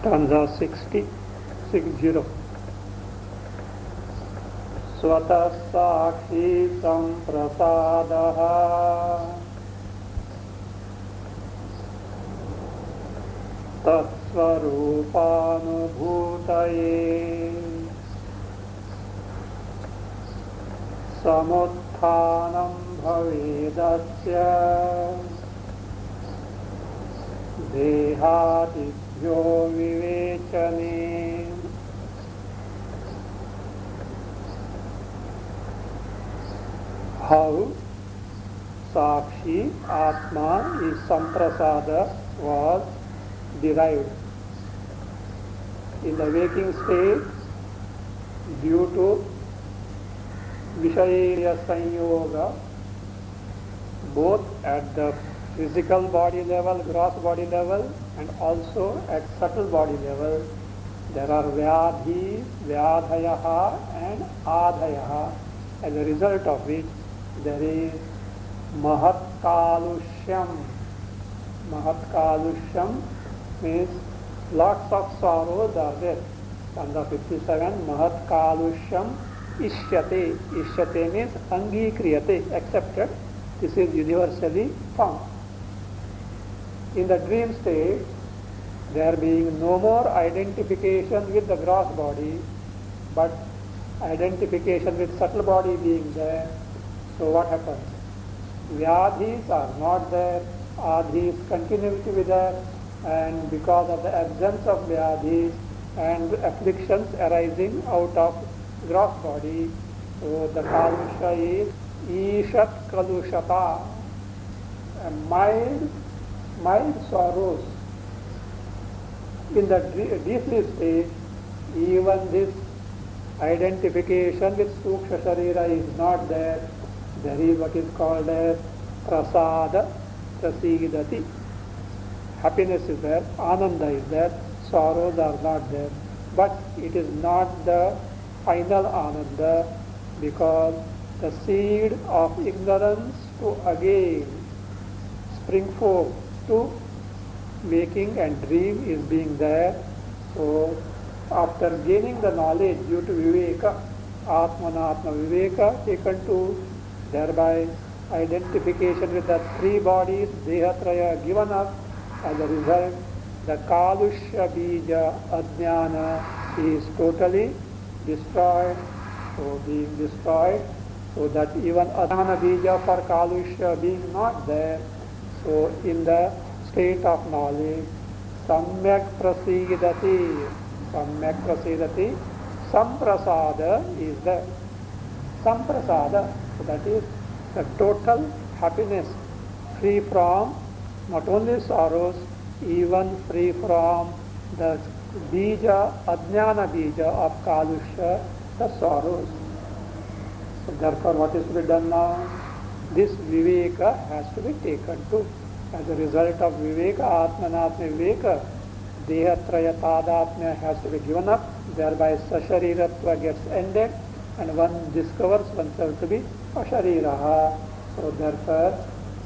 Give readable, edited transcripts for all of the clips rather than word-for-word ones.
Stanza 60. Swatah sakshi samprasadah tatsvarupanubhutaye samutthanam bhavedasya dehatibhyo vivechane. How Sakshi Atma is Samprasada was derived. In the waking state, due to Vishaya Sanyoga, both at the physical body level, gross body level, and also at subtle body level, there are Vyadhi, Vyadhayaha and Adhayaha. As a result of which, there is Mahat Kalushyam. Mahat Kalushyam means lots of sorrows are there. Stanza 57, Mahat Kalushyam Ishyate. Ishyate means Angikriyate, accepted. This is universally found. In the dream state, there being no more identification with the gross body, but identification with subtle body being there. So what happens? Vyadhis are not there, adhis continue to be there, and because of the absence of vyadhis and afflictions arising out of gross body, so the kalusha is ishat kalushata, mild sorrows. In the deep state, even this identification with Suksha Sharira is not there. There is what is called as prasada, prasidati. Happiness is there, ananda is there, sorrows are not there. But it is not the final ananda, because the seed of ignorance to again spring forth to waking and dream is being there. So after gaining the knowledge due to viveka, atmanatma viveka taken to, thereby identification with the three bodies, dehatraya given up, as a result the kalushya bija ajnana is totally destroyed, so being destroyed, so that even ajnana bija for kalushya being not there, so in the state of knowledge, samyak prasidati, samprasada is the samprasada, so that is the total happiness, free from not only sorrows, even free from the bija, ajnana bija of kalusha, the sorrows. So therefore what is to be done now? This viveka has to be taken to. As a result of viveka, atmanatma viveka, dehatraya tadatmya has to be given up, thereby sashariratva gets ended, and one discovers oneself to be ashariraha. So therefore,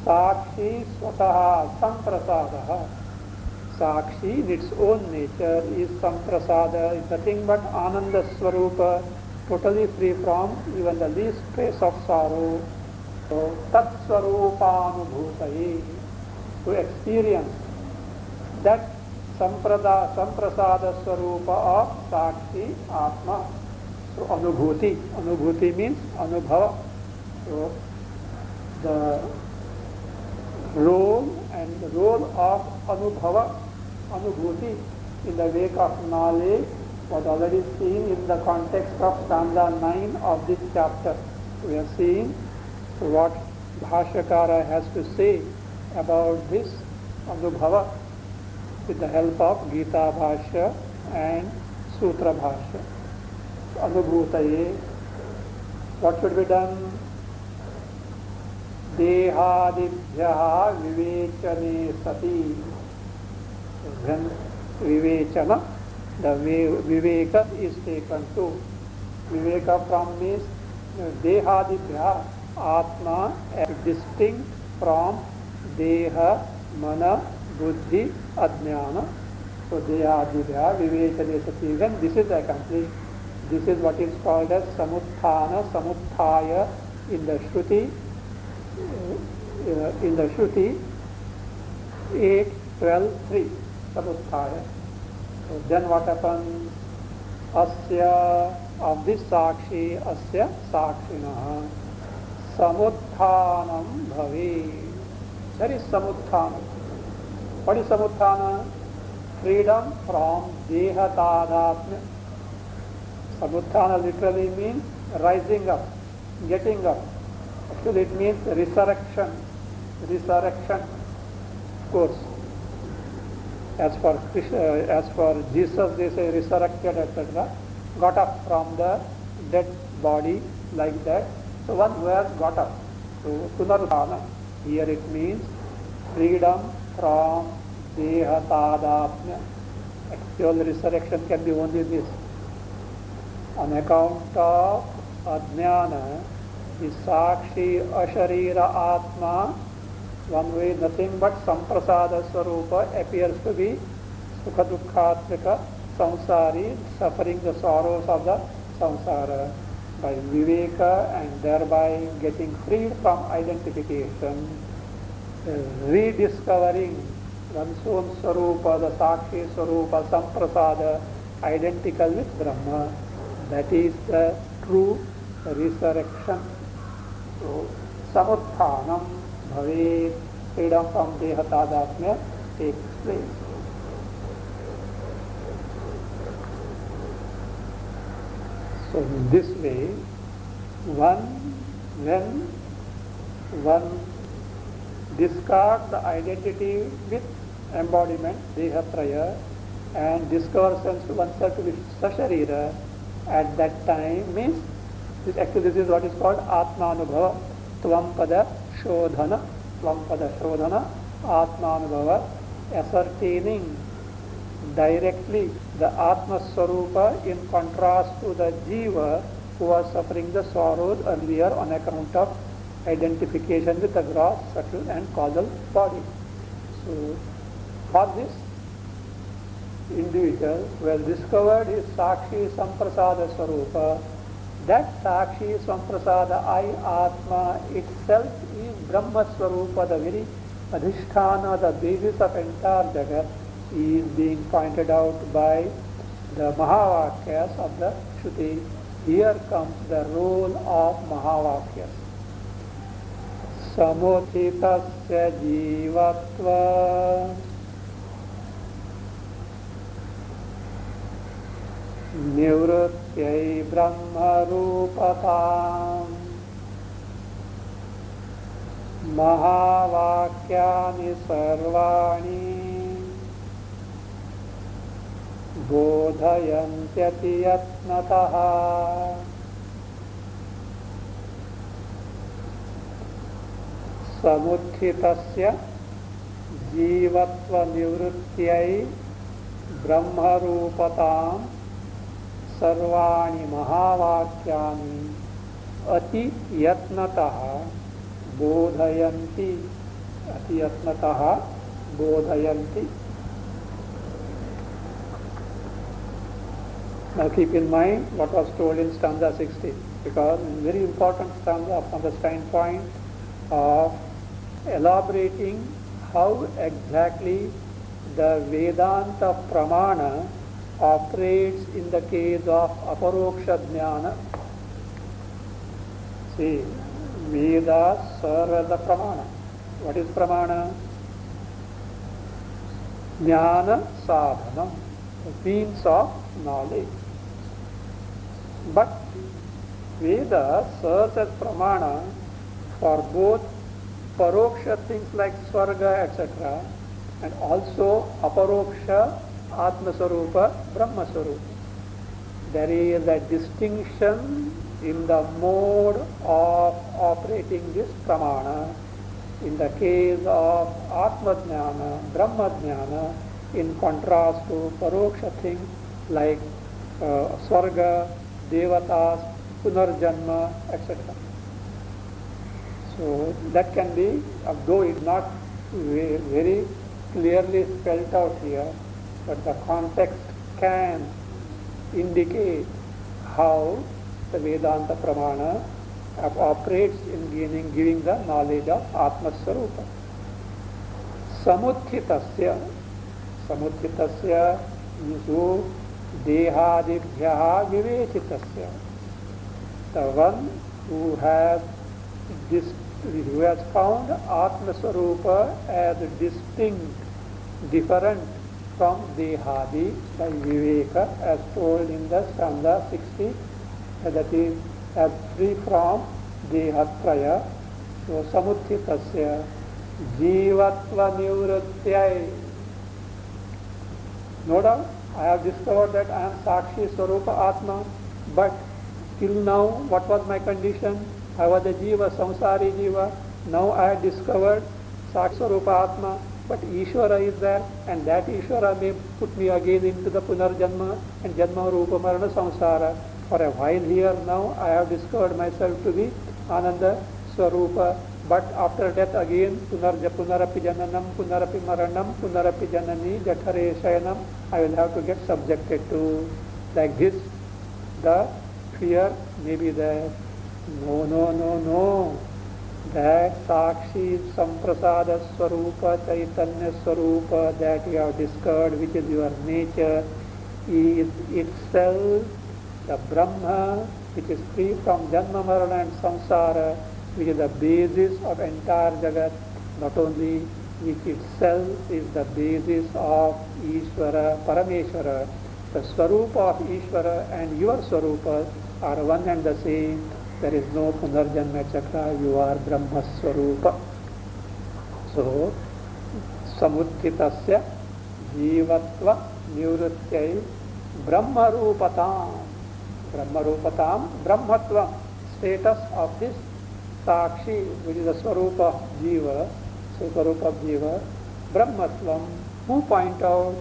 sakshi swataha samprasadaha. Sakshi in its own nature is samprasada, is nothing but ananda swarupa, totally free from even the least trace of sorrow. So tat swarupanubhutaye, to experience that samprasada swarupa of sakshi atma. So anubhuti means anubhava. So the role of anubhuti in the wake of knowledge was already seen in the context of stanza 9 of this chapter. We have seen what Bhashyakara has to say about this anubhava with the help of Gita Bhashya and Sutra Bhashya. Anubhutaye, what should be done? Dehadibhyaha vivechane sati. When vivechana, the viveka is taken to. Viveka from means dehadibhya, atma distinct from deha, mana, buddhi, ajnana. So Dehadibhya Vivechane Sati. When this is accomplished, this is what is called as Samuthana, Samuthaya in the Shruti. In the Shruti 8:12:3 Samuthaya. So then what happens? Asya, of this Sakshi, Asya Sakshinaha Samuthanam Bhavi. That is Samuthana. What is Samuthana? Freedom from Deha Tadapnya. Samuthana literally means rising up, getting up. Actually it means resurrection. Resurrection, of course. As for Jesus, they say resurrected, etc. Got up from the dead body like that. So one who has got up. So Punarudhana, here it means freedom from Deha Tadapnya. Actual resurrection can be only this. On account of Ajnana, the Sakshi Asharira Atma, one way nothing but Samprasada Swarupa appears to be Sukha Dukkhatmika Samsari, suffering the sorrows of the samsara. By Viveka and thereby getting freed from identification, rediscovering one's own Swarupa, the Sakshi Swarupa, Samprasada, identical with Brahma. That is the true resurrection. So, Samuthanam Bhavet, freedom from Deha Tadapnya takes place. So in this way, when one discards the identity with embodiment, Dehatraya, and discovers oneself to be Sasharira, at that time means, this is what is called Atmanubhava, Tvam Shodhana, Atmanubhava, ascertaining directly the Atma Swarupa in contrast to the Jiva who was suffering the sorrows earlier on account of identification with the gross, subtle and causal body. So for this individual who has discovered his Sakshi Samprasada Swarupa, that Sakshi Samprasada I Atma itself is Brahma Swarupa, the very Adhisthana, the basis of entire Jagat, is being pointed out by the Mahavakyas of the Shruti. Here comes the role of Mahavakyas. Samuthitasya jivatva nivrutyai brahma rupatam mahavakyani sarvani bodhayantyati yatnataha. Samuthitasya jivatva nivrutyai brahma rupatam sarvani mahavakyani ati yatnataha bodhayanti. Ati yatnataha bodhayanti. Now keep in mind what was told in stanza 60, because it's a very important stanza from the standpoint of elaborating how exactly the Vedanta Pramana operates in the case of Aparoksha Jnana. See, Vedas serve as the Pramana. What is Pramana? Jnana Sadhanam, the means of knowledge. But Veda serves as Pramana for both Paroksha things like Swarga, etc., and also Aparoksha Atma Swarupa, Brahma Swarupa. There is a distinction in the mode of operating this Pramana. In the case of Atma Jnana, Brahma Jnana, in contrast to Paroksha things like Swarga, Devatas, Punarjanma, etc. So that can be, though it's not very clearly spelled out here, but the context can indicate how the Vedanta Pramana operates in giving the knowledge of Atma Swarupa. Samuthitasya is dehadibhyaha vivechitasya. The one who has found Atma Swarupa as distinct, different from Dehadi by Viveka, as told in the stanza 60, that is, as free from Dehatraya. So, Samuthitasya Jivatva Nivrutyai. No doubt, I have discovered that I am Sakshi Swarupa Atma, but till now, what was my condition? I was a Jiva, Samsari Jiva. Now I have discovered Sakshi Swarupa Atma, but Ishvara is there, and that Ishvara may put me again into the Punarjanma and Janma Rupa Marana Samsara. For a while here now, I have discovered myself to be Ananda Swarupa, but after death again, Punarapi Jananam, Punarapi Maranam, Punarapi Janani, Jathare Shayanam, I will have to get subjected to. Like this, the fear may be there. No. That Sakshi Samprasada Swarupa, Chaitanya Swarupa that you have discovered, which is your nature, is itself the Brahma, which is free from Janma, Marana and Samsara, which is the basis of entire Jagat, not only which itself is the basis of Ishvara, Parameshvara. The Swarupa of Ishvara and your Swarupa are one and the same. There is no Punarjanma Chakra, you are Brahma Swarupa. So, Samuthitasya Jivatva Nivrutyai Brahma Rupatam. Brahmatvam, status of this Sakshi, which is the Swarupa of Jiva, Brahmatvam. Who point out?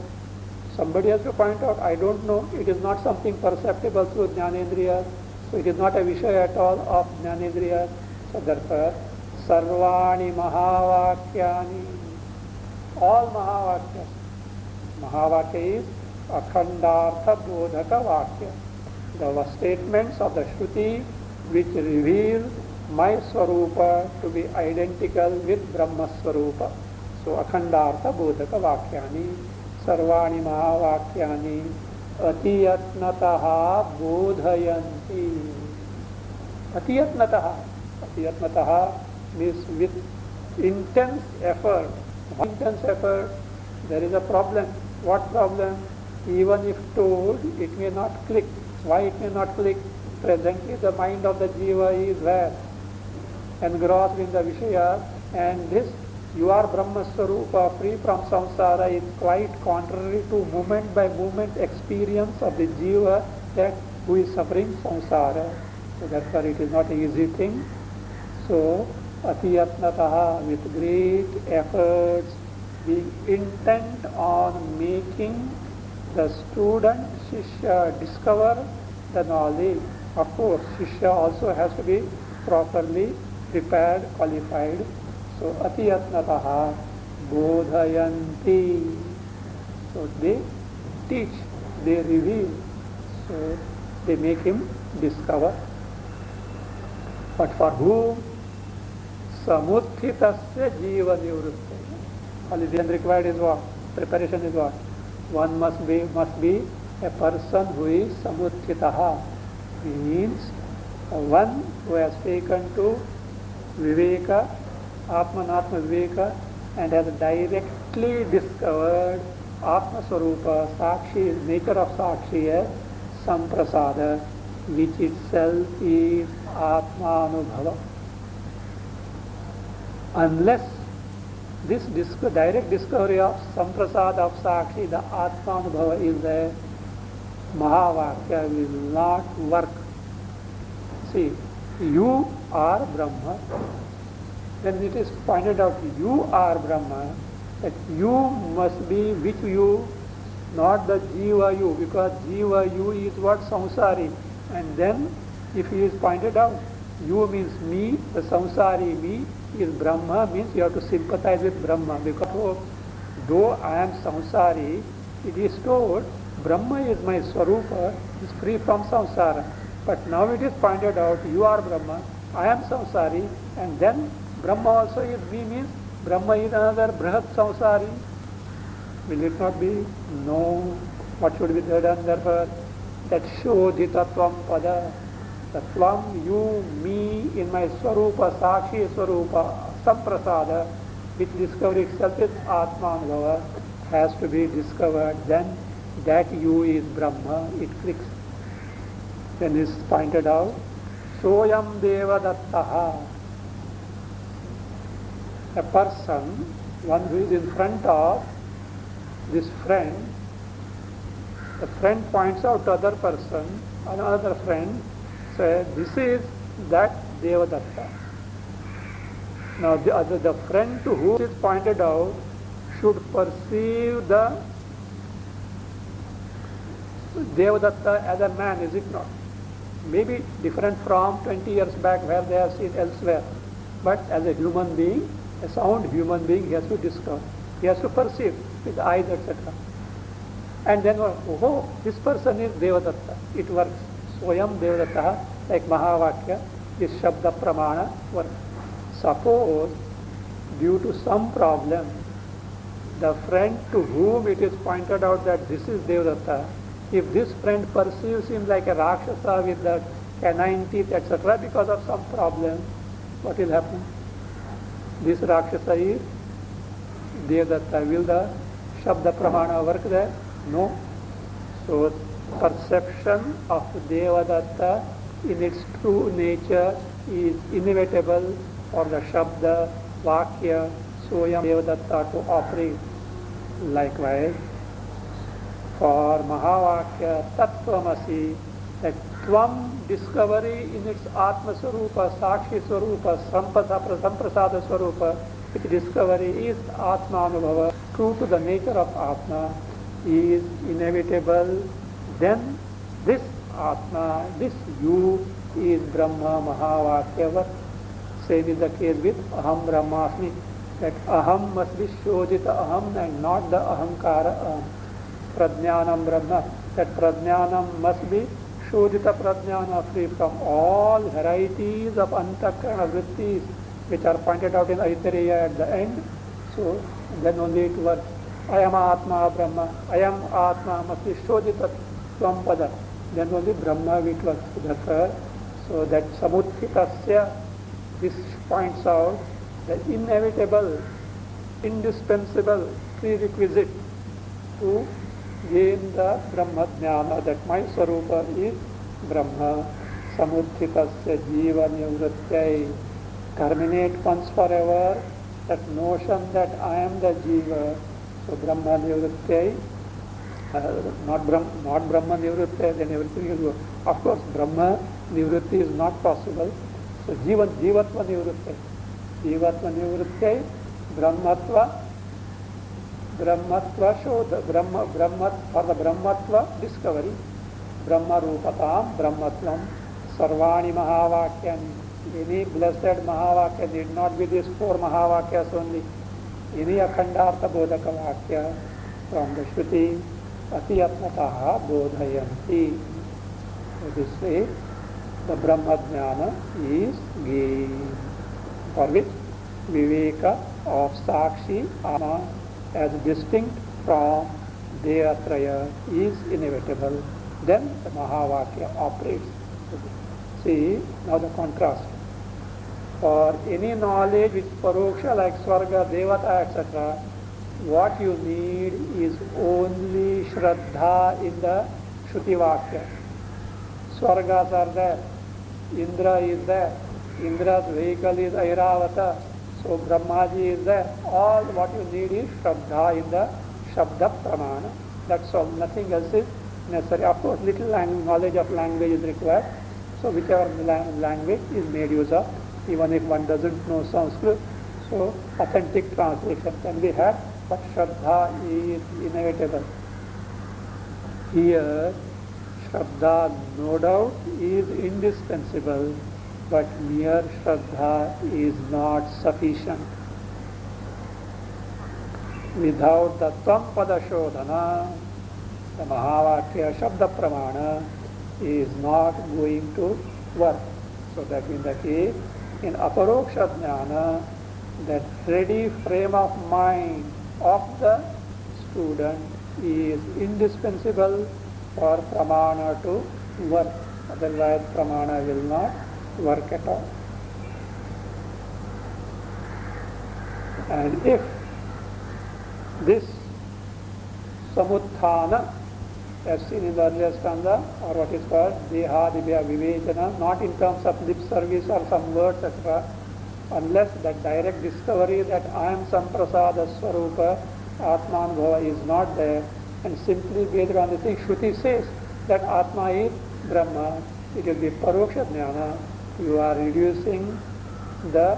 Somebody has to point out. I don't know. It is not something perceptible through Jnanendriya. So it is not a Vishaya at all of Jnanendriya. So therefore, Sarvani Mahavakyani. All Mahavakyas. Mahavakya is Akhandartha Bodhaka Vakya. The statements of the Shruti which reveal my Swarupa to be identical with Brahma Swarupa. So Akhandartha Bodhaka Vakyani. Sarvani Mahavakyani Atiyatnataha Bodhayanti. Atiyatnataha means with intense effort. Intense effort, there is a problem. What problem? Even if told, it may not click. Why it may not click? Presently the mind of the Jiva is where? Engrossed in the Vishaya, and this you are Brahma Swarupa, free from samsara, is quite contrary to moment by moment experience of the Jiva that who is suffering samsara. So therefore it is not an easy thing. So Atiyatnataha, with great efforts, being intent on making the student, Shishya, discover the knowledge. Of course, Shishya also has to be properly prepared, qualified. So Atiyatnataha Bodhayanti. So they teach, they reveal. So they make him discover. But for whom? Samuthitasya Jiva Nivrutti. Only then required is what? Preparation is what? One must be a person who is Samuthitaha. Means one who has taken to Viveka, Atmanatma Viveka, and has directly discovered Atma Swarupa, Sakshi, nature of Sakshi as Samprasada, which itself is Atma Anubhava. Unless this direct discovery of Samprasada of Sakshi, the Atma Anubhava is there, Mahavakya will not work. See, you are Brahma. Then it is pointed out, you are Brahma, that you must be which you, not the Jiva you, because Jiva you is what? Samsari. And then if he is pointed out, you means me, the Samsari me is Brahma, means you have to sympathize with Brahma, because though I am Samsari, It is told, Brahma is my Swarupa, is free from samsara. But now it is pointed out, you are Brahma, I am samsari, and then Brahma also is me, means Brahma is another Brihat samsari. Will it not be? No. What should be done therefore? That Shodhita Tvam Pada, the Tvam, you, me, in my Swarupa, Sakshi Swarupa, Samprasada, which discovery itself is Atmanubhava, has to be discovered. Then that you is Brahma, it clicks. Then is pointed out, Soyam Devadattaha. A person, one who is in front of this friend, the friend points out to other person, another friend says, this is that Devadatta. Now the friend to whom is pointed out should perceive the Devadatta as a man, is it not? Maybe different from 20 years back where they have seen elsewhere. But as a human being, a sound human being, he has to discover. He has to perceive with eyes, etc. And then, oh, this person is Devadatta. It works. Swayam Devadatta, like Mahavakya, this Shabda Pramana works. Suppose, due to some problem, the friend to whom it is pointed out that this is Devadatta, if this friend perceives him like a Rakshasa with the canine teeth, etc., because of some problem, what will happen? This Rakshasa is Devadatta. Will the Shabda Pramana work there? No. So, perception of Devadatta in its true nature is inevitable for the Shabda, Vakya, Soyam Devadatta to operate. Likewise, for Mahavakya, Tattvamasi, that Tvam discovery in its Atma Swarupa, Sakshi Swarupa, Samprasada Swarupa, which discovery is Atma Anubhava, true to the nature of Atma, is inevitable. Then this Atma, this you is Brahma Mahavakya. Same is the case with Aham Brahmasmi, that Aham must be Shodhita Aham and not the Ahankara Aham. Prajnanam Brahma, that Prajnanam must be Shodhita Prajnana, free from all varieties of Antakarana vrittis which are pointed out in Aitareya at the end. So then only it works. I am Atma Brahma, I am Atma must be Shodhita Swapada. Then only Brahma it works. Therefore, so that Samuthitasya, this points out the inevitable, indispensable prerequisite to gain the Brahma Jnana, that my Swarupa is Brahma. Samuthitasya Jiva Nivrityai, terminate once forever that notion that I am the Jiva. So Brahma Nivrityai, not Brahma Nivrityai, then everything is good. Of course, Brahma Nivritti is not possible. So Jivatva Nivrityai. Jivatva Nivrityai, Brahmatva Shodha, for the Brahmatva discovery, Brahma Rupatam, Brahmatvam, Sarvani Mahavakyani. Any blessed Mahavakya need not be these 4 Mahavakyas only. Any Akhandartha Bodhaka Vakya from the Shruti, Atiyatmataha Bodhayanti. So this way, the Brahma Jnana is gained, for which Viveka of Sakshi Atma as distinct from Deyatraya is inevitable. Then the Mahavakya operates. See, now the contrast. For any knowledge which paroksha like Swarga, Devata, etc., what you need is only Shraddha in the Shruti Vakya. Swargas are there, Indra is there, Indra's vehicle is Airavata, so Brahmaji is there. All what you need is Shraddha in the Shabda Pramana. That's all, nothing else is necessary. Of course, little knowledge of language is required. So whichever language is made use of, even if one doesn't know Sanskrit, so authentic translation can be had, but Shraddha is inevitable. Here, Shraddha no doubt is indispensable, but mere Shraddha is not sufficient. Without the Tvam Pada Shodhana, the Mahavakya Shabda Pramana is not going to work. So that means that in Aparoksha Jnana, that ready frame of mind of the student is indispensable for Pramana to work. Otherwise Pramana will not work at all. And if this Samuthana, as seen in the earlier stanza, or what is called Dehadibhya Vivechana, not in terms of lip service or some words, etc., unless that direct discovery that I am Samprasada Swarupa, Atmanubhava is not there, and simply based on the thing Shruti says that Atma is Brahma, it will be Paroksha Jnana. You are reducing the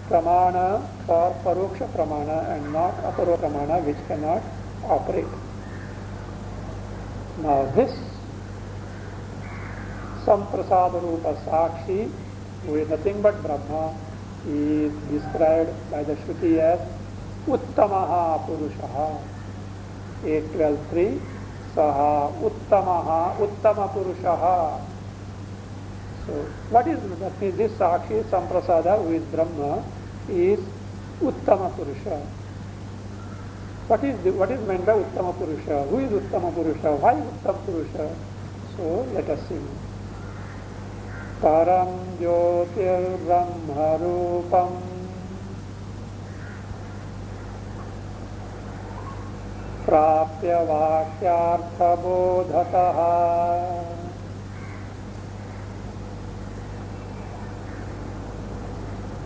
Pramana for Paroksha Pramana and not Aparoksha Pramana, which cannot operate. Now this Samprasada Rupa Sakshi, who is nothing but Brahma, is described by the Shruti as Uttamaha Purushaha. 8.12.3 Saha Uttamaha Uttama Purushaha. So what is that? Means this Sakshi Samprasada, who is Brahma, is Uttama Purusha. What is meant by Uttama Purusha? Who is Uttama Purusha? Why Uttama Purusha? So let us see. Param Jyotir Brahma Rupam Prapya Vakyartha Bodhataha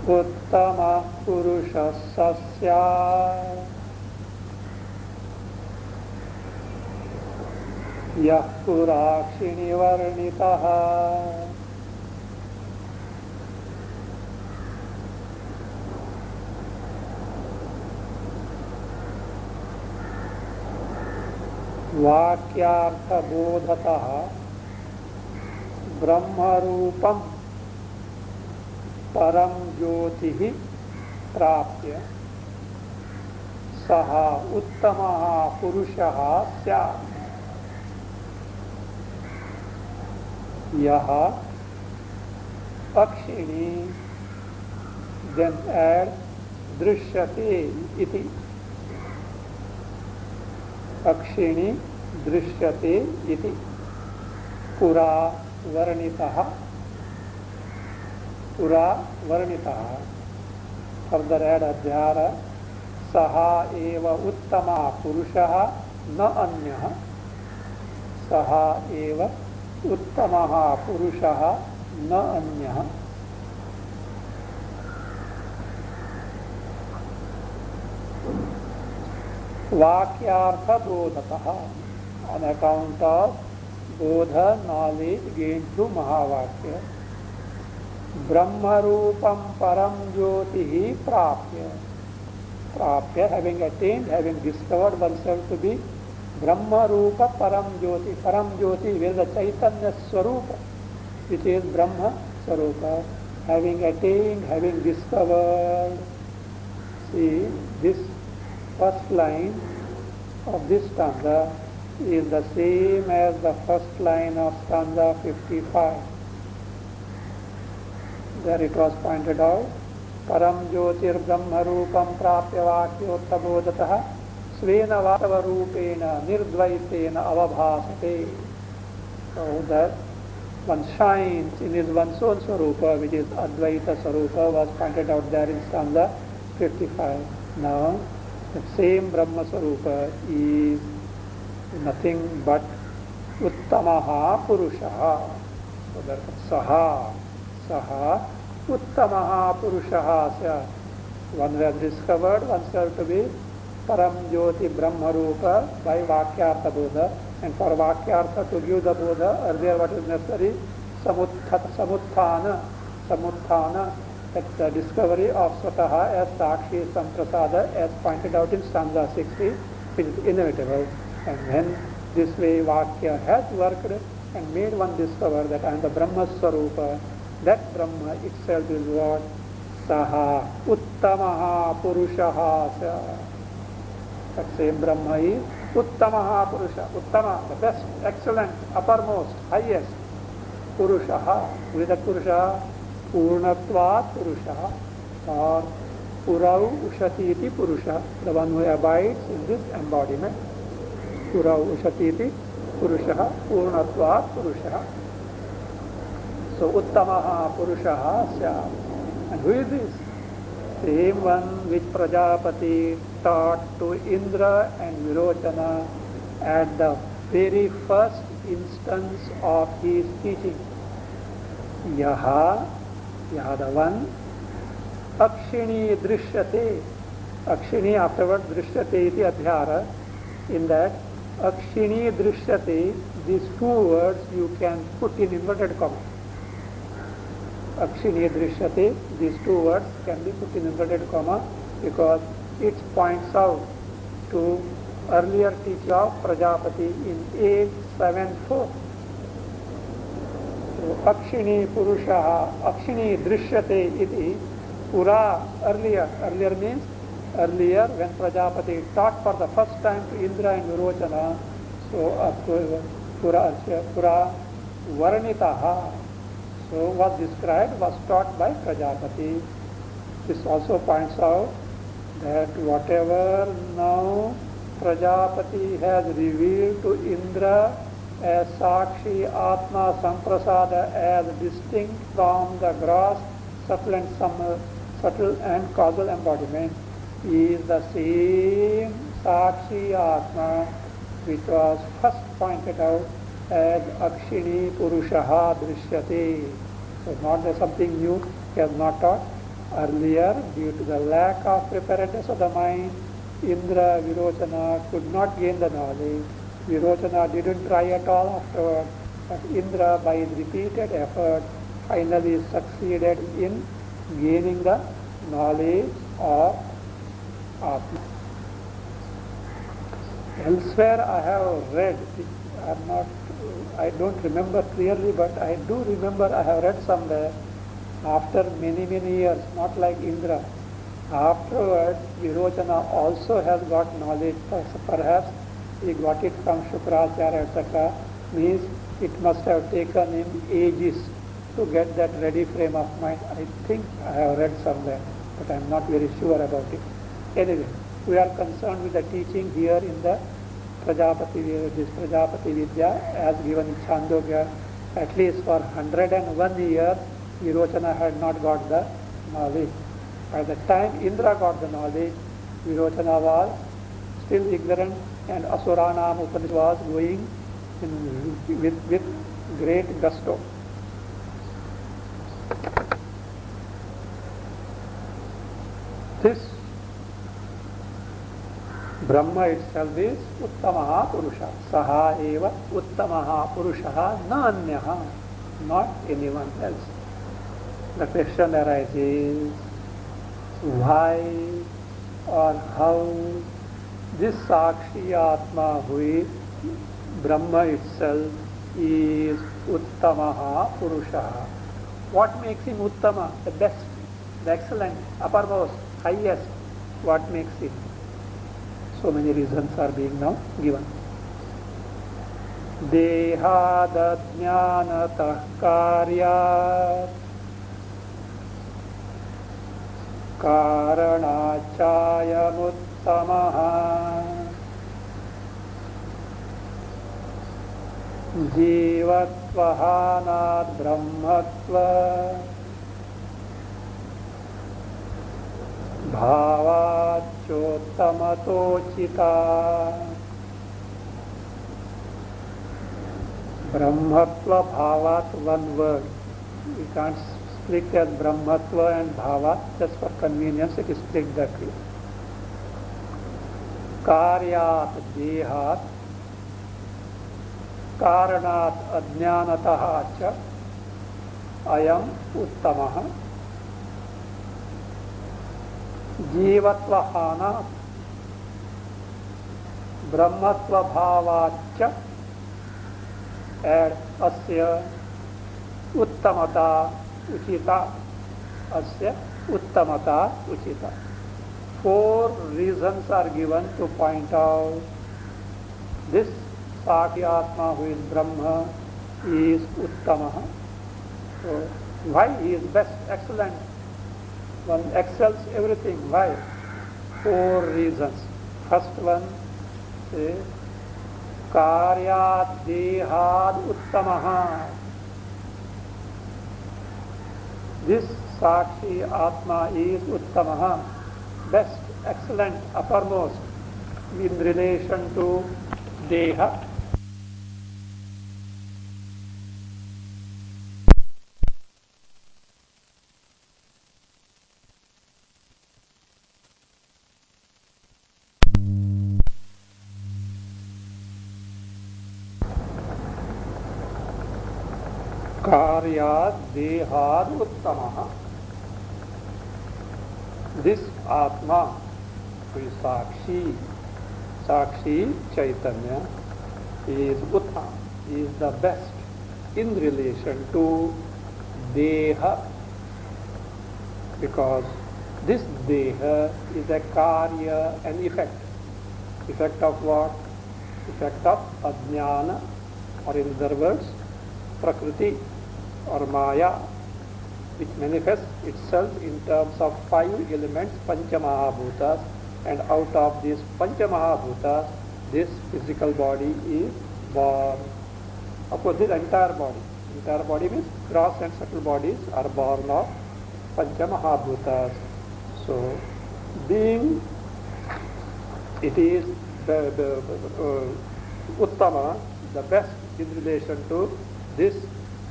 Uttama Purusha Sasya Yah Purakshini Varnitaha Vakyartha Bodhataha Brahma Rupam Param Jyotihi Prapya Saha Uttamaha Purushaha Syat Yaha Akshini, then add Drishyate iti. Akshini Drishyate iti. Pura Varnitaha. Pura Varnitaha. Further add Adhyara. Saha eva Uttama Purushaha na Anyaha. Saha eva Uttamaha Purushaha na Anyaha. Vakyartha Bodhataha, on account of Bodha, knowledge gained through Mahavakya. Brahma Rupam Param Jyotihi Prapya. Prapya, having attained, having discovered oneself to be Brahma Rupa Param Jyoti. Param Jyoti is the Chaitanya Swarupa, which is Brahma Swarupa. Having attained, having discovered. See, this first line of this stanza is the same as the first line of stanza 55. There it was pointed out. Param Jyotir Brahma Rupam Prapya Vakyotta Bodhataha Svena Vatava Rupena Nirdvaitena Avabhasate. So that one shines in his one's own Swarupa, which is Advaita Swarupa, was pointed out there in stanza 55. Now, the same Brahma Swarupa is nothing but Uttamaha Purushaha. So that Saha Uttamaha Purushaha. One who has discovered oneself to be Param Jyoti Brahma Rupa by Vakyartha Bodha, and for Vakyartha to give the Bodha, earlier what is necessary? Samuthana, that's the discovery of Swataha as Sakshi Samprasada, as pointed out in stanza 60, which is inevitable. And when this way Vakya has worked and made one discover that I am the Brahma Swarupa, that Brahma itself is what? Saha Uttamaha Purushaha. That same Brahma is Uttamaha Purusha. Uttama, the best, excellent, uppermost, highest. Purusha. Who is that Purusha? Purnatvat Purusha. Or Purau Ushatiti Purusha. The one who abides in this embodiment. Purau Ushatiti Purusha. Purnatvat Purusha. So Uttamaha Purusha Syam. And who is this? Same one which Prajapati taught to Indra and Virochana at the very first instance of his teaching. Yaha, the one, Akshini Drishyate. Akshini afterward Drishyate iti adhyara. In that Akshini Drishyate, these two words you can put in inverted commas. Akshini Drishyate, these two words can be put in inverted comma because it points out to earlier teaching of Prajapati in 874. So Akshini Purusha, Akshini Drishyate iti, Pura, earlier means earlier when Prajapati taught for the first time to Indra and Virochana, so Pura Varnitaha. So was described, was taught by Prajapati. This also points out that whatever now Prajapati has revealed to Indra as Sakshi Atma Samprasada, as distinct from the gross, subtle and causal embodiment, is the same Sakshi Atma which was first pointed out as Akshini Purushaha Drishyate. So not that something new he has not taught. Earlier, due to the lack of preparedness of the mind, Indra, Virochana could not gain the knowledge. Virochana didn't try at all afterward, but Indra, by his repeated effort, finally succeeded in gaining the knowledge of Atma. Elsewhere I have read, I don't remember clearly, but I do remember I have read somewhere, after many years, not like Indra, afterwards Virochana also has got knowledge. Perhaps he got it from Shukracharya, etc. Means it must have taken him ages to get that ready frame of mind. I think I have read somewhere, but I am not very sure about it. Anyway, we are concerned with the teaching here in the Prajapati Vidya as given in Chandogya. At least for 101 years, Virochana had not got the knowledge. By the time Indra got the knowledge, Virochana was still ignorant, and Asuranam Upanishad was going with great gusto. This Brahma itself is Uttamaha Purusha. Saha eva Uttamaha Purusha na anyaha, not anyone else. The question arises, why or how this Sakshi Atma, who is Brahma itself, is Uttamaha Purusha? What makes him Uttama, the best, the excellent, uppermost, highest? What makes him? So many reasons are being now given. Dehad jnanatah karyat karanachayamuttamah jivatvahanad brahmatva bhavachyottamatochita. Brahmatva, bhavat, one word. We can't split as Brahmatva and bhavat, just for convenience it is split that way. Karyat dehat, karanat ajnanataha cha, ayam uttamaha. Jivatva hana, brahmatva bhavacha, add asya uttamata uchita, asya uttamata uchita. 4 reasons are given to point out This Sakshi Atma who is Brahma is Uttama. So why he is best, excellent? One excels everything. Why? 4 reasons. First one is Karyat Dehad Uttamaha. This Sakshi Atma is Uttamaha, best, excellent, uppermost in relation to Deha. Karyat Dehad Uttamaha. This Atma, who is Sakshi Chaitanya, is Uttama, is the best in relation to Deha, because this Deha is a Karya, an effect. Effect of what? Effect of Ajnana, or in other words, Prakriti or Maya, which manifests itself in terms of 5 elements, Panchamahabhutas, and out of these Panchamahabhutas, this physical body is born. Of course, this entire body means gross and subtle bodies are born of Panchamahabhutas. So, being it is the Uttama, the best in relation to this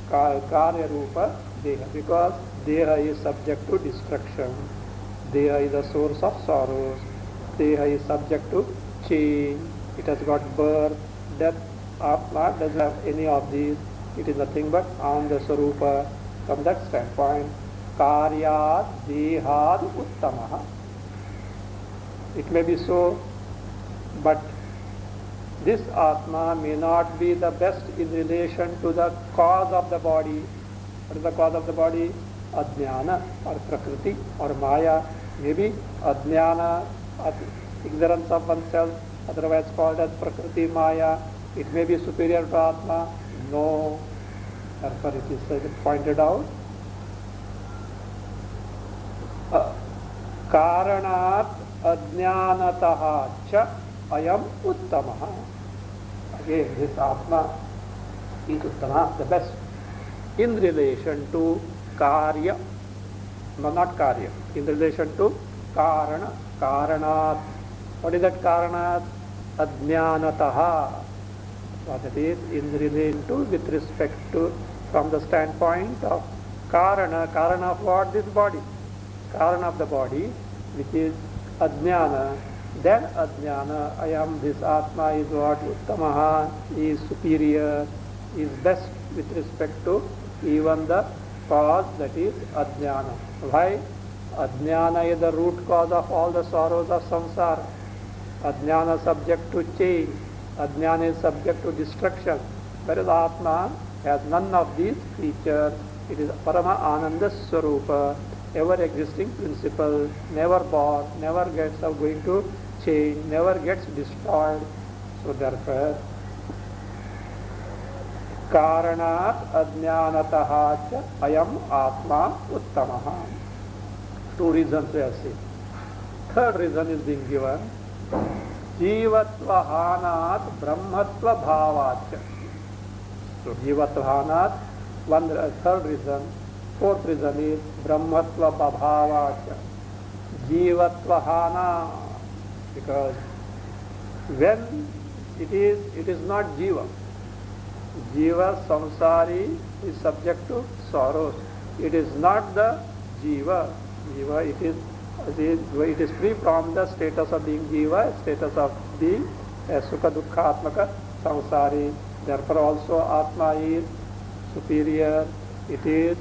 Karya Rupa Deha, because Deha is subject to destruction, Deha is the source of sorrows, Deha is subject to change, it has got birth, death. Atma doesn't have any of these, it is nothing but Ananda Sarupa. From that standpoint, Karyat Dehad Uttamaha. It may be so, but this Atma may not be the best in relation to the cause of the body. What is the cause of the body? Ajnana or Prakriti or Maya. Maybe Ajnana, ignorance of oneself, otherwise called as Prakriti Maya. It may be superior to Atma. No. Therefore it is pointed out. Karanat Ajnanataha cha ayam Uttamaha. Again, this Atma is Uttama, the best, in relation to Karya, no, not Karya, in relation to Karana, Karanat. What is that Karanat? Ajnanataha. What it is in relation to, with respect to, from the standpoint of Karana. Karana of what? This body. Karana of the body, which is Ajnana. Then Ajnana, I am this Atma is what? Uttamaha, is superior, is best with respect to even the cause, that is Ajnana. Why? Ajnana is the root cause of all the sorrows of samsara. Ajnana subject to change. Ajnana is subject to destruction. Whereas Atma has none of these features. It is Parama Ananda Swarupa, ever existing principle, never born, never gets going to change, never gets destroyed. So therefore, Karanat Ajnanataha cha ayam Atma Uttamaha. 2 reasons we have seen. Third reason is being given. Jivatvahanat Brahmatva Bhavacha. So Jivatvahanat, third reason. Fourth reason is Brahmatva Bhavacha. Jivatvahana. Because when it is not Jiva. Jiva, samsari, is subject to sorrows. It is not the Jiva. Jiva, it is free from the status of being Jiva, status of being Sukha Dukkha Atmaka samsari. Therefore also Atma is superior. It is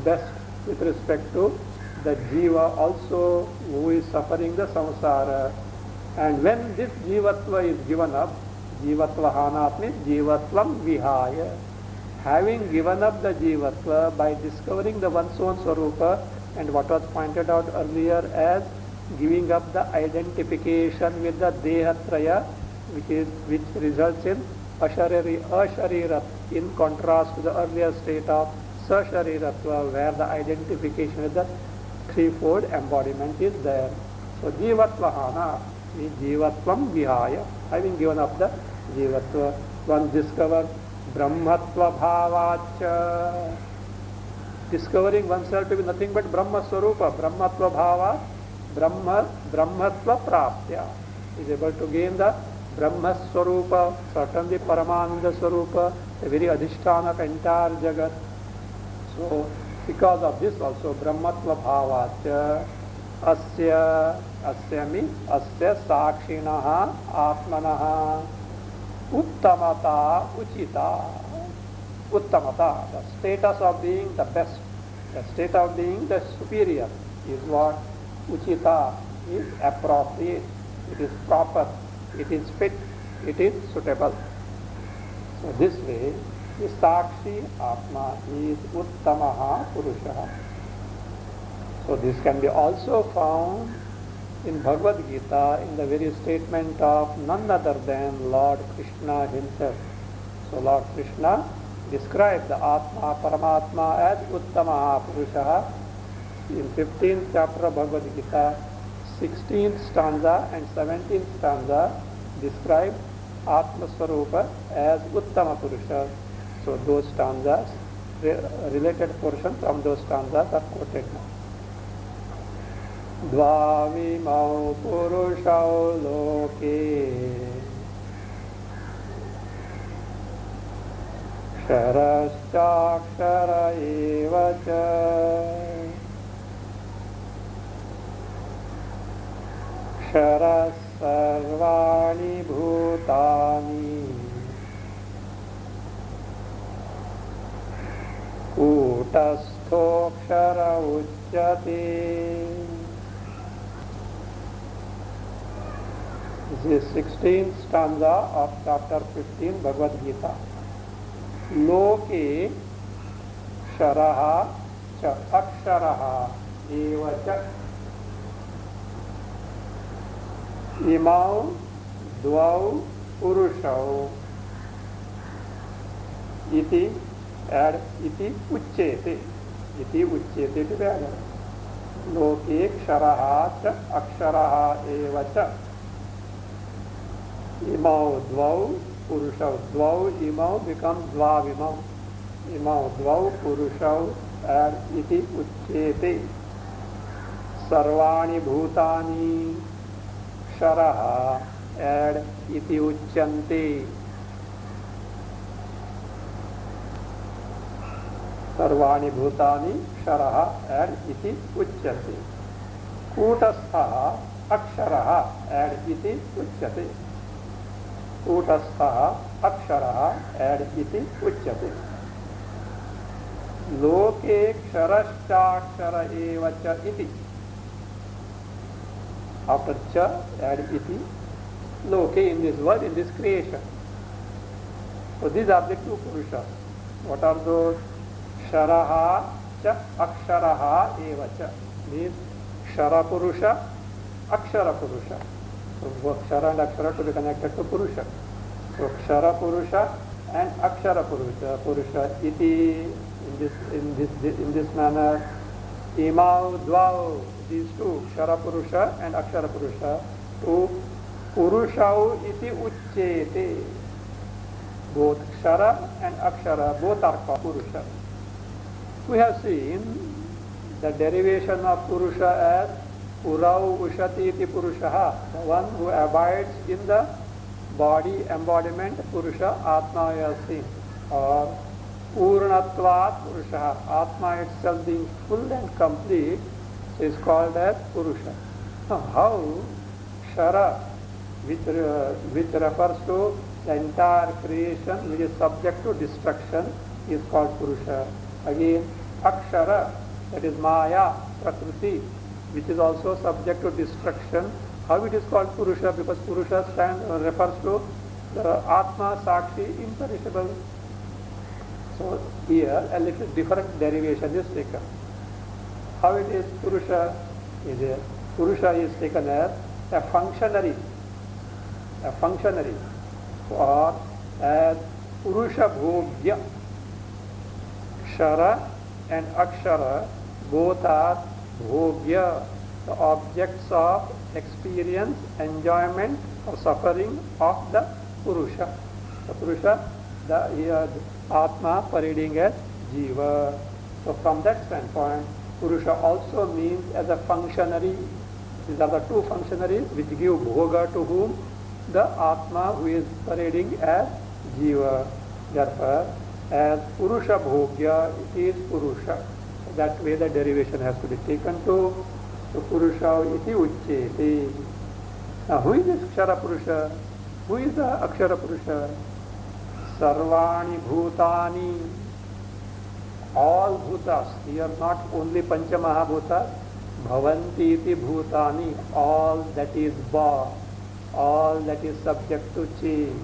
best with respect to the Jiva also who is suffering the samsara. And when this Jivatva is given up, Jivatvahanat means Jivatvam Vihaya. Having given up the Jivatva by discovering the one's own Swarupa, and what was pointed out earlier as giving up the identification with the Dehatraya, which results in asharirat, in contrast to the earlier state of sashariratva, where the identification with the threefold embodiment is there. So jivatvahana means jivatvam vihaya, having given up the jivatva, one discovers brahmatva bhavacha, discovering oneself to be nothing but Brahma Swarupa, Brahmatva Bhava, Brahmatva Praptya, is able to gain the Brahma Swarupa, certainly Paramananda Swarupa, the very adhisthana of entire Jagat. So, because of this also, Brahmatva Bhavacha, asya means asya sakshinaha atmanaha, uttamata uchita. Uttamata, the status of being the best, the state of being the superior is what uchita is appropriate, it is proper, it is fit, it is suitable. So this way, the Sakshi Atma is Uttamaha Purusha. So this can be also found in Bhagavad Gita in the very statement of none other than Lord Krishna himself. So Lord Krishna described the Atma, Paramatma as Uttamaha Purusha in 15th chapter of Bhagavad Gita, 16th stanza and 17th stanza describe Atma Swarupa as Uttama Purusha. So those stanzas, related portions from those stanzas are quoted now. Dvavimau Purushau Loke Ksharaschakshara eva cha Kshara sarvani bhutani Kutastho kshara uchyate. This is 16th stanza of chapter 15 Bhagavad Gita. Loke sharaha cha aksharaha eva cha imau dvau purushau iti add iti uchyete to be added. Loke ksharaha cha aksharaha eva cha imau dvau purushau. Dvau imau becomes dvavimau. Imau dvau purushau add iti uchyete. Sarvani bhutani sharaha add iti uchyante. Sarvani bhutani sharaha add iti uchyate. Kutasthaha aksharaha add iti uchyate. Kutasthaha aksharaha add iti uchyate. Loke ksharaschakshara eva cha iti. After cha add iti. Loke in this world, in this creation. So these are the two purushas. What are those? Sharaha cha aksharaha eva cha means Kshara Purusha, Akshara Purusha. So both Kshara and Akshara to be connected to Purusha. So Kshara Purusha and Akshara Purusha iti in this manner. Imau dvau, these two, Kshara Purusha and Akshara Purusha, to Purushau iti uchyete. Both Kshara and Akshara, both are called Purusha. We have seen the derivation of Purusha as Purau Ushati iti Purushaha, the one who abides in the body embodiment, Purusha, Atma we have seen, or Purnatvat Purusha, Atma itself being full and complete is called as Purusha. Now how Kshara, which refers to the entire creation which is subject to destruction, is called Purusha. Again, Akshara, that is Maya, Prakriti, which is also subject to destruction. How it is called Purusha? Because Purusha refers to the Atma, Sakshi, imperishable. So here a little different derivation is taken. How it is Purusha? Purusha is taken as a functionary a functionary, or as Purusha Bhogya. Kshara and Akshara both are Bhogya, the objects of experience, enjoyment or suffering of the Purusha. The Purusha, the Atma parading as Jiva. So from that standpoint, Purusha also means as a functionary. These are the two functionaries which give Bhoga to whom? The Atma who is parading as Jiva. Therefore, as Purusha Bhogya, it is Purusha. That way the derivation has to be taken to. So Purusha iti uchyete. Now who is this Akshara Purusha? Who is the Akshara Purusha? Sarvani Bhutani. All Bhutas. Here not only Pancha Mahabhutas. Bhavanti iti Bhutani. All that is born. All that is subject to change.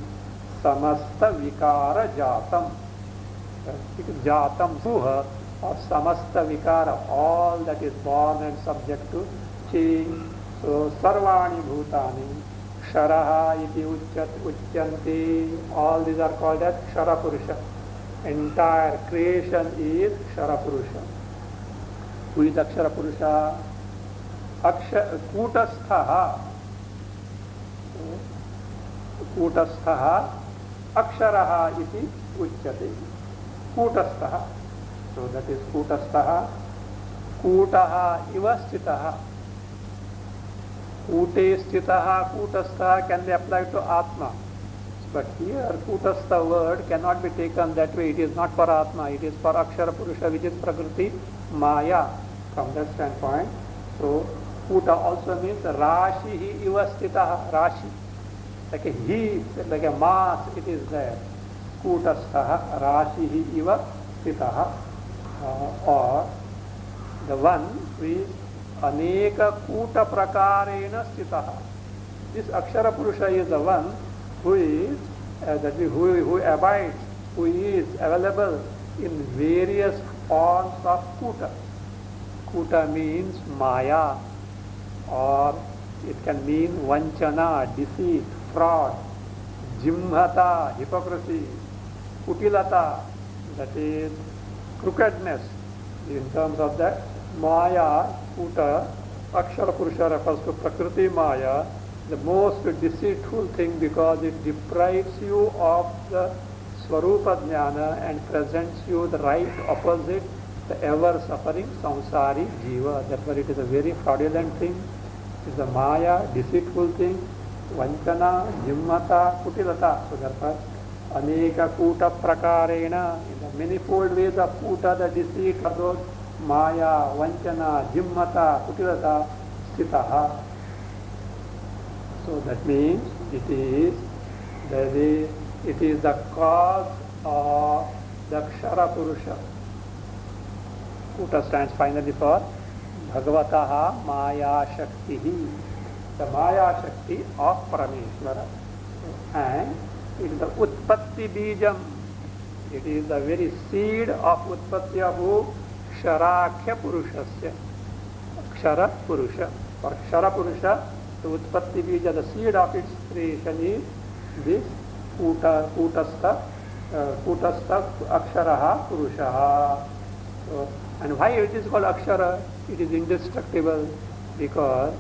Samasta Vikara Jatam. Jatam Suha. Or samasta vikara, all that is born and subject to change. So sarvani bhutani, ksharaha iti uchyanti, all these are called as kshara purusha. Entire creation is kshara purusha. Who is akshara purusha? Kutasthaha. Kutasthaha aksharaha iti uchyate. Kutasthaha. So that is Kutastaha. Kutaha iva stitaha. Kute stitaha, Kutastaha can be applied to Atma. But here Kutastha word cannot be taken that way. It is not for Atma. It is for Akshara Purusha, which is Prakriti Maya. From that standpoint. So Kuta also means Rashi iva stitaha. Rashi. Like a heat, like a mass, it is there. Kutastaha Rashi iva stitaha. Or the one who is aneka kuta prakarena stitaha. This Akshara Purusha is the one who is who abides, who is available in various forms of kuta. Kuta means maya, or it can mean vanchana, deceit, fraud, jimhata, hypocrisy, kutilata, that is crookedness. In terms of that, Maya, Kuta, Akshara Purusha refers to Prakriti Maya, the most deceitful thing because it deprives you of the Swarupa Jnana and presents you the right opposite, the ever-suffering Samsari Jiva. Therefore it is a very fraudulent thing. It is a Maya, deceitful thing, Vanchana, Jimmata, Kutilata. So therefore, Aneka Kuta Prakarena, in the manifold ways of Kuta, the deceit of those Maya, Vanchana, Jimmata, Kutilata, Stitaha. So that means it is the cause of the Akshara Purusha. Kuta stands finally for Bhagavataha Maya Shaktihi, the Maya Shakti of Parameshwara. And it is the Utpatti Bijam. It is the very seed of Utpatti of Ksharakhya Purushasya. Kshara Purusha. For Kshara Purusha, the Utpatti Bija, the seed of its creation is this Kutastha Aksharaha Purushaha. So, and why it is called Akshara? It is indestructible because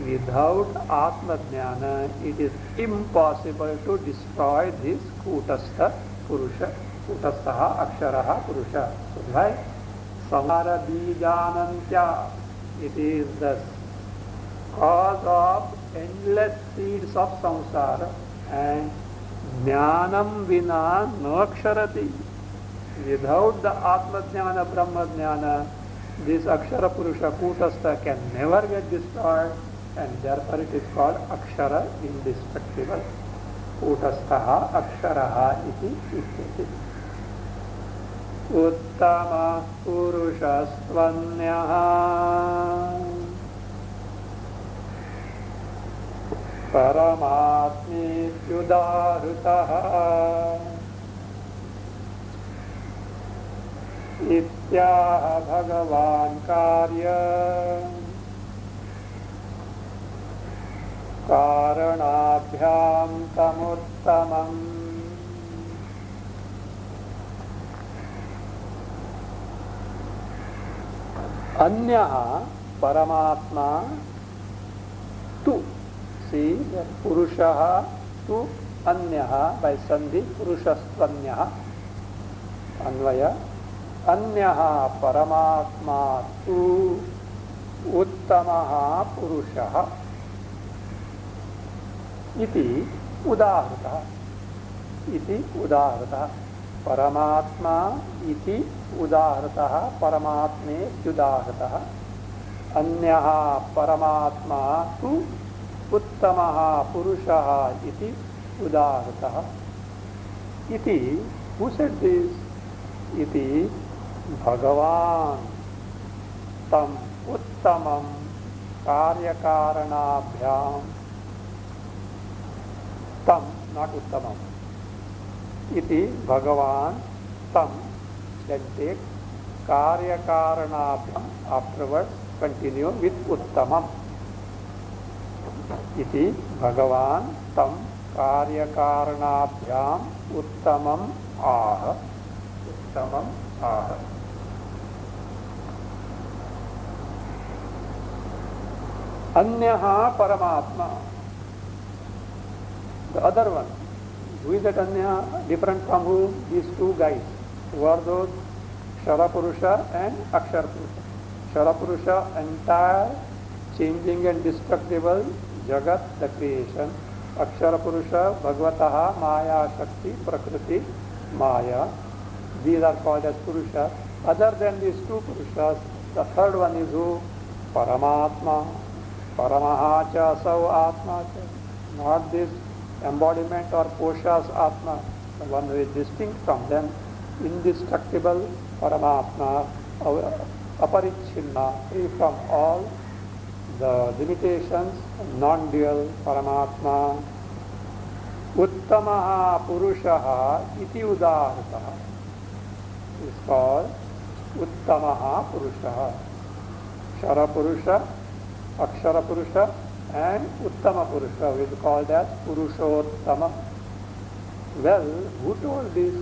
without Atma Jnana, it is impossible to destroy this Kutastha Purusha, Kutastaha Aksharaha Purusha. So why? Samara Bijanantya, it is the cause of endless seeds of samsara, and Jnanam vina naksharati. Without the Atma Jnana, Brahma Jnana, this Akshara Purusha Kutastha can never get destroyed, and therefore it is called Akshara, indestructible. Kutastaha Aksharaha iti uchyate. Uttama Purushastvannyaha Paramatmi Yudarutaha Ityaha Bhagavan Karya कारणाभ्याम तमुत्तमम्। अन्यः परमात्मा तु, सी पुरुषः तु अन्यः by संधि पुरुषस्त्वन्यः अन्वय अन्यः परमात्मा तु उत्तमः पुरुषः इति उदाहृतः। परमात्मा इति उदाहृतः, परमात्मे इत्युदाहृतः। अन्यः परमात्मा तु उत्तमः पुरुषः इति उदाहृतः। इति who said this? इति भगवान् तम उत्तमं कार्यकारणाभ्याम तम not उत्तमम इति भगवान् तम then कार्यकारणाभ्याम afterwards continue with उत्तमम इति भगवान् तम कार्यकारणाभ्याम उत्तमम आह। अन्यः परमात्मा, the other one. Who is that Anya? Different from who? These two guys. Who are those? Sharapurusha and Aksharapurusha. Sharapurusha, entire changing and destructible Jagat, the creation. Aksharapurusha, Bhagavataha, Maya, Shakti, Prakriti, Maya. These are called as Purusha. Other than these two Purushas, the third one is who? Paramatma. Paramaha cha sau Atma cha. Not this embodiment or Posha's Atma, the one who is distinct from them, indestructible Paramatma, aparichinna, free from all the limitations, non-dual Paramatma. Uttamaha Purushaha iti udahritaha is called Uttamaha Purushaha. Shara Purusha, Akshara Purusha and Uttama Purusha is called as Purushottama. Well, who told this?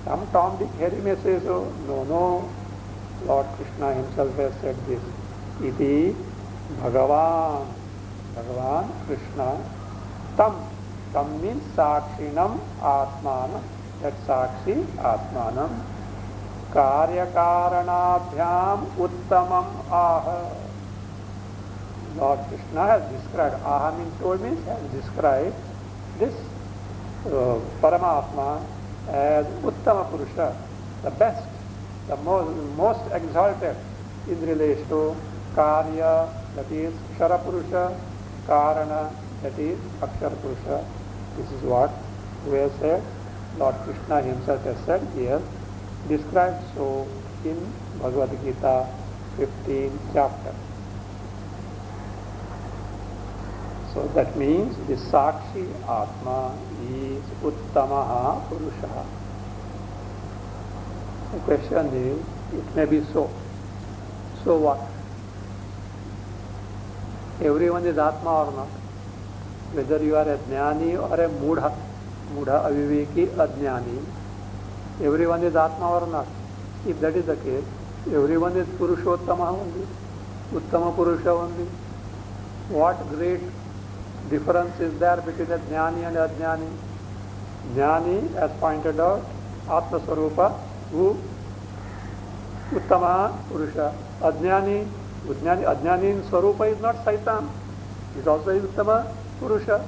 Some Tom, Dick, Harry may say so. No. Lord Krishna himself has said this. Iti Bhagavan Krishna Tam means Sakshinam Atmanam. That's Sakshi Atmanam. Karyakaranaabhyam Uttamam Aha. Lord Krishna has described, aha means told means has described this Paramatma as Uttama Purusha, the best, the most exalted in relation to Karya, that is Shara Purusha, Karana, that is Akshara Purusha. This is what we have said. Lord Krishna himself has said, he has described so in Bhagavad Gita 15th chapter. So that means the Sakshi Atma is Uttamaha Purusha. The question is, it may be so. So what? Everyone is Atma or not? Whether you are a Jnani or a Mudha, Aviveki, Ajnani, everyone is Atma or not? If that is the case, everyone is Purushottama only, Uttama Purusha only. What great difference is there between a Jnani and a Ajnani? Jnani, as pointed out, Atma Swarupa, who? Uttama Purusha. Ajnani in Swarupa is not Saitam. It also is Uttama Purusha.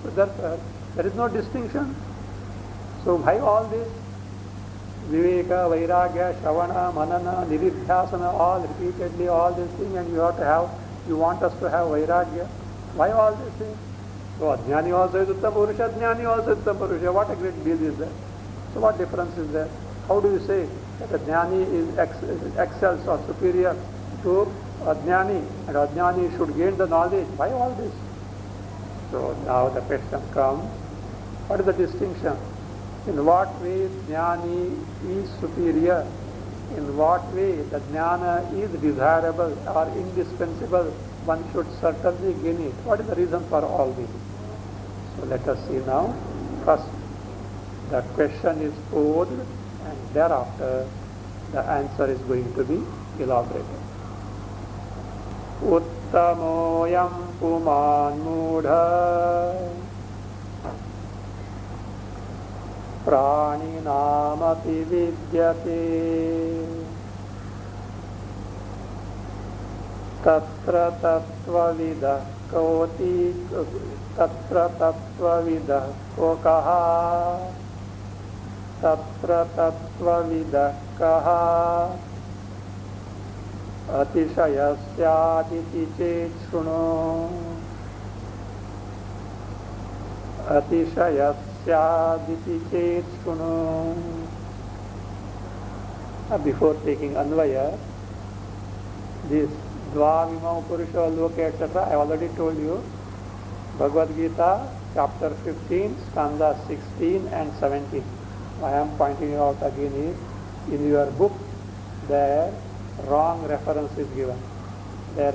So there is no distinction. So why all this? Viveka, Vairagya, Shravana, Manana, Nididhyasana, all repeatedly, all these things, and you want us to have Vairagya. Why all these things? So Ajnani also is Uttama Purusha, Jnani also is Uttama Purusha. What a great deal is there? So what difference is there? How do you say that a Jnani excels or superior to Ajnani, and Ajnani should gain the knowledge? Why all this? So now the question comes, what is the distinction? In what way Jnani is superior? In what way the Jnana is desirable or indispensable one should certainly gain it. What is the reason for all this? So let us see now. First, the question is posed, and thereafter the answer is going to be elaborated. Uttamoyam puman mudha praninamapi vidyate tatra tattvavidah koti tatra tattvavidah kokaha tatra tattvavidah kaha अतिशयस्यादिति चेत् शृणु अतिशयस्यादिति चेत् शृणु. Before taking Anvaya, this Dvamimam Purusha Loka etc. I already told you. Bhagavad Gita chapter 15 stanza 16 and 17. I am pointing out again is in your book there wrong reference is given. There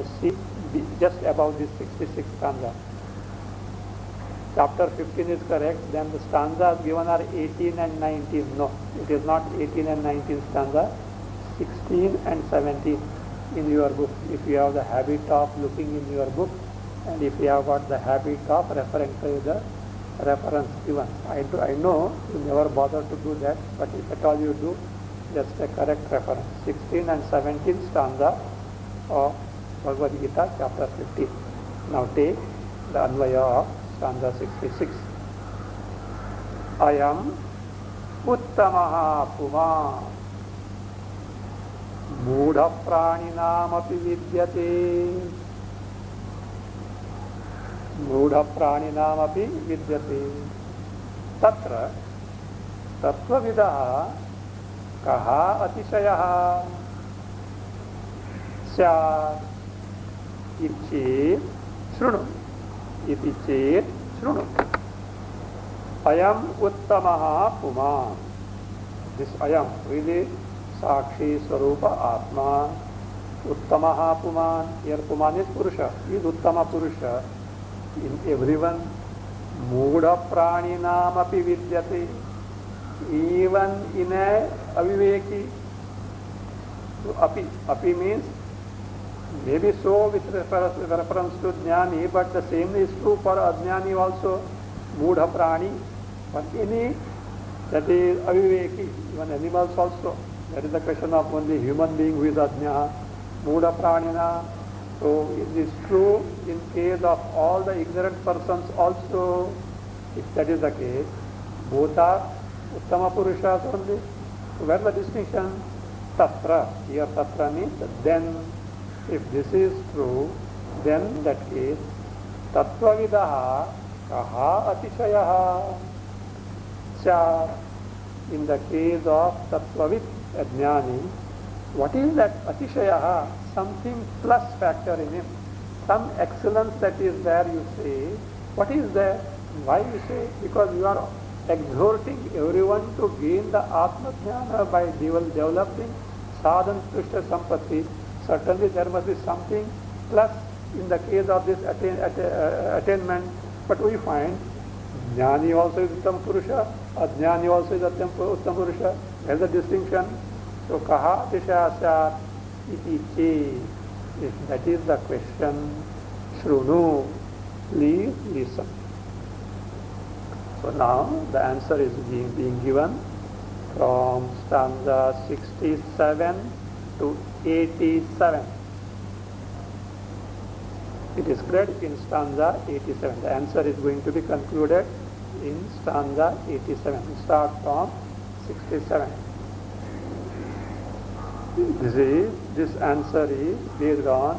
just above this 66th stanza. Chapter 15 is correct, then the stanzas given are 18 and 19. No, it is not 18 and 19 stanza, 16 and 17 in your book. If you have the habit of looking in your book, and if you have got the habit of referring to the reference given. I know you never bother to do that, but if at all you do, just a correct reference. 16 and 17 stanza of Bhagavad Gita chapter 15. Now take the Anvaya of stanza 66. Ayam uttamaha puma mudha praninamapi vidyate mudha praninamapi vidyate tatra tattvavidah कहा अतिशयः स्यात् इति चेत् शृणु इति चेत् शृणु. अयम उत्तमः पुमान्. This ayam really Sakshi Swarupa Atma. Uttamaha Puman. Here Puman is Purusha. He is Uttama Purusha. In everyone. Mudha Praninam api vidyate. Even in a aviveki. So api means maybe so with reference to jnani, but the same is true for ajnani also. Mudha prani, but any that is aviveki, even animals also. That is the question of only human being who is ajna. Mudha pranina. So it is true in case of all the ignorant persons also. If that is the case, both are Uttama Purushas only. So where the distinction? Tatra. Here Tatra means then. If this is true, then in that case, Tattvavidaha kaha atishayaha cha. In the case of Tattvavid Ajnani, what is that atishayaha? Something plus factor in him. Some excellence that is there, you say. What is there? Why you say? Because you are exhorting everyone to gain the Atma Jnana by developing sadhan krishna sampatti. Certainly there must be something plus in the case of this attainment. But we find Jnani also is Uttam Purusha, Ajnani also is Uttam Purusha. There is a distinction. So kaha tishasat iti che. If that is the question, shrunu, please listen. So now the answer is being given from stanza 67 to 87. It is read in stanza 87. The answer is going to be concluded in stanza 87. We start from 67. This answer is based on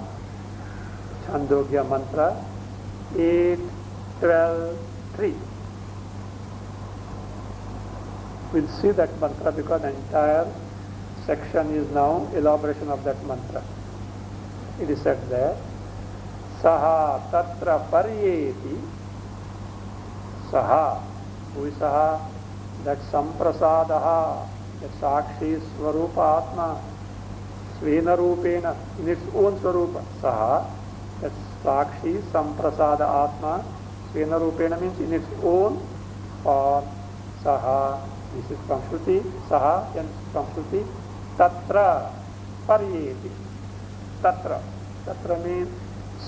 Chandogya mantra 8-12-3. We'll see that mantra because the entire section is now elaboration of that mantra. It is said there, Saha Tatra Paryeti. Saha, who is Saha? That Samprasadaha, that Sakshi Swarupa Atma, Svena Rupena, in its own Swarupa. Saha That's Sakshi Samprasada Atma. Svena Rupena means in its own form. Saha, this is from Shruti. Saha, and from Shruti. Tatra, Paryeti. Tatra. Tatra means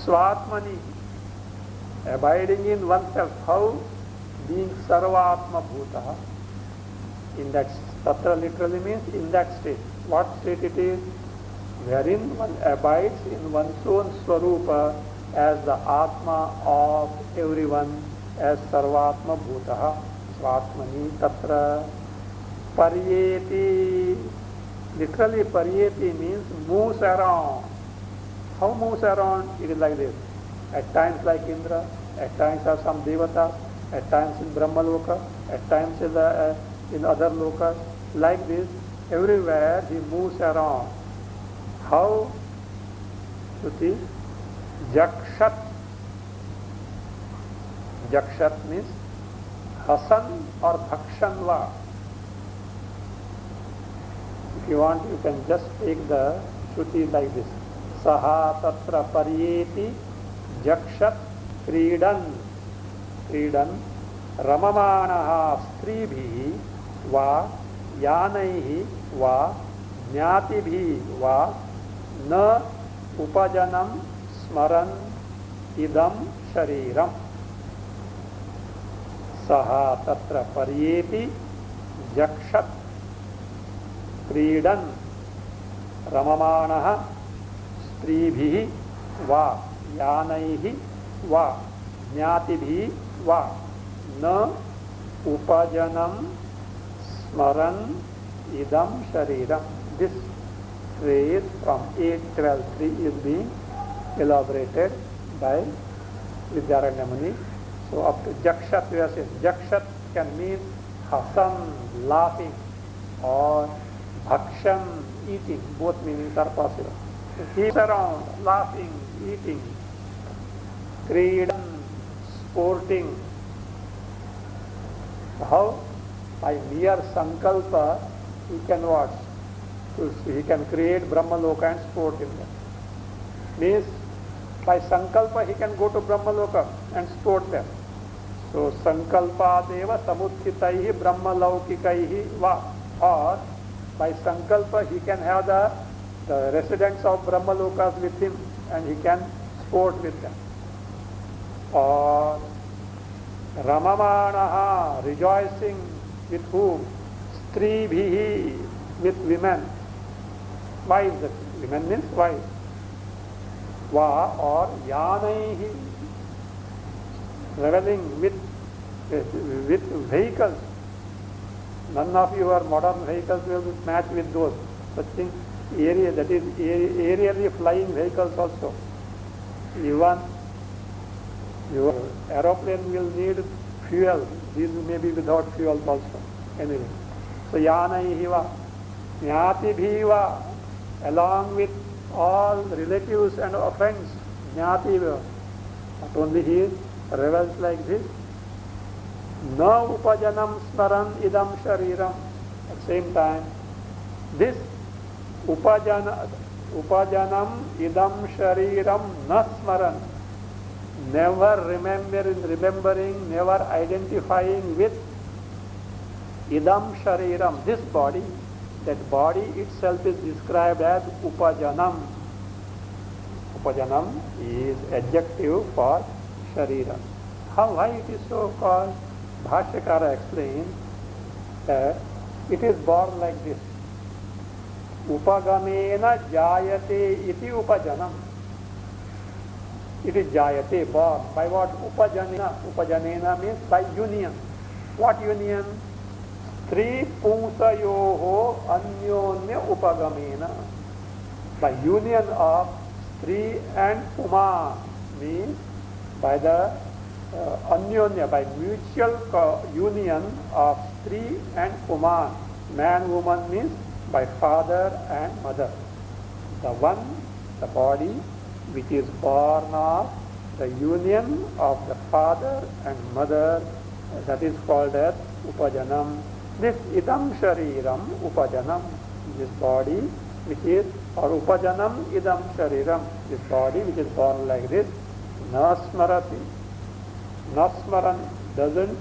Swatmani. Abiding in oneself. How? Being Sarvatma Bhuta. In that, Tatra literally means in that state. What state it is? Wherein one abides in one's own Swarupa as the Atma of everyone, as Sarvatma Bhutaha, Svatmani Tatra. Paryeti, literally Paryeti means moves around. How moves around? It is like this. At times like Indra, at times are some Devatas, at times in Brahma Loka, at times in other lokas. Like this, everywhere he moves around. How? Shruti, Jakshat. Jakshat means Hasan or Bhakshanva. If you want, you can just take the Shruti like this. Saha Tatra Paryeti Jakshat Kridan. Kridan Ramamanaha Stribhi Va Yanaihi Va Jnatibhi Va Na Upajanam Smaran Idam Shariram. Saha Tatra Paryeti Jakshat Kridan Ramamanaha Stribhi Va Yanaihi Va Jnatibhi Va Na Upajanam Smaran Idam Shariram. This phrase from 8.12.3 is being elaborated by Vidyaranya Muni. So up to Jakshat we are saying. Jakshat can mean Hasan, laughing, or Bhakshan, eating. Both meanings are possible. He's around, laughing, eating. Kridan, sporting. How? By mere sankalpa, he can what? He can create Brahmaloka and sport in them. Means, by sankalpa he can go to Brahmaloka and sport them. So, sankalpa deva samutthitaihi brahmalaukikaihi va. Or, by sankalpa he can have the residents of Brahmalokas with him and he can sport with them. Or, Ramamanaha, rejoicing with whom? Stribhihi, with women. Wives, women means wives. Va or Yanaihi, reveling with vehicles. None of your modern vehicles will match with those. Such things, that is aerially flying vehicles also. Even your aeroplane will need fuel. These may be without fuel also. Anyway. So Yanaihi va, Jnatibhi va, along with all relatives and friends, Jnati va. Not only he revels like this. Na upajanam smaran idam shariram. At the same time, this upajanam idam shariram na smaran. Never remembering, never identifying with idam shariram, this body. That body itself is described as upajanam. Upajanam is adjective for shariram. Why it is so called? Bhashyakara explains that it is born like this. Upagamena jayate iti upajanam. It is jayate, born. By what? Upajanena. Upajanena means by union. What union? Tri punsayoho anyonya upagamena. By union of Stri and Puma means by the anyonya, by mutual union of Stri and Puma. Man, woman means by father and mother. The one, the body, which is born of the union of the father and mother, that is called as upajanam. This idam shariram upajanam, this body which is, or upajanam idam shariram, this body which is born like this, na smarati, nasmaran, doesn't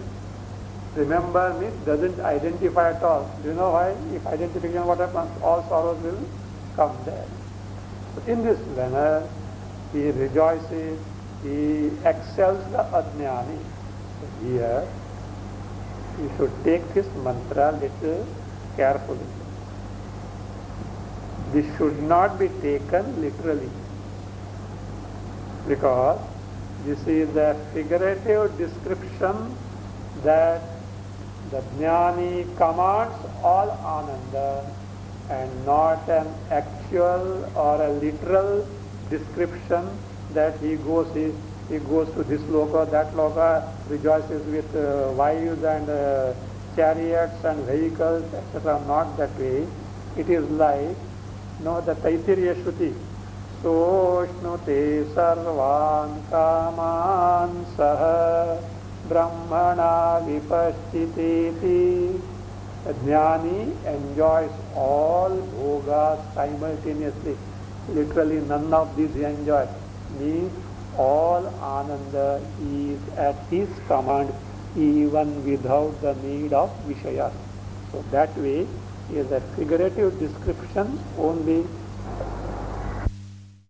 remember means doesn't identify at all. Do you know why? If identification, what happens? All sorrows will come there. So in this manner, he rejoices, he excels the ajnani. So here, you should take this mantra little carefully. This should not be taken literally, because this is a figurative description that the jnani commands all ananda, and not an actual or a literal description that he goes to this loka, that loka, rejoices with wives and chariots and vehicles, etc. Not that way. It is like, the Taittiriya Shruti. Soshnute sarvan kaman saha brahmana vipashtiteti. A jnani enjoys all bhogas simultaneously. Literally, none of these he enjoys. Means all ananda is at his command, even without the need of vishayas. So that way is a figurative description only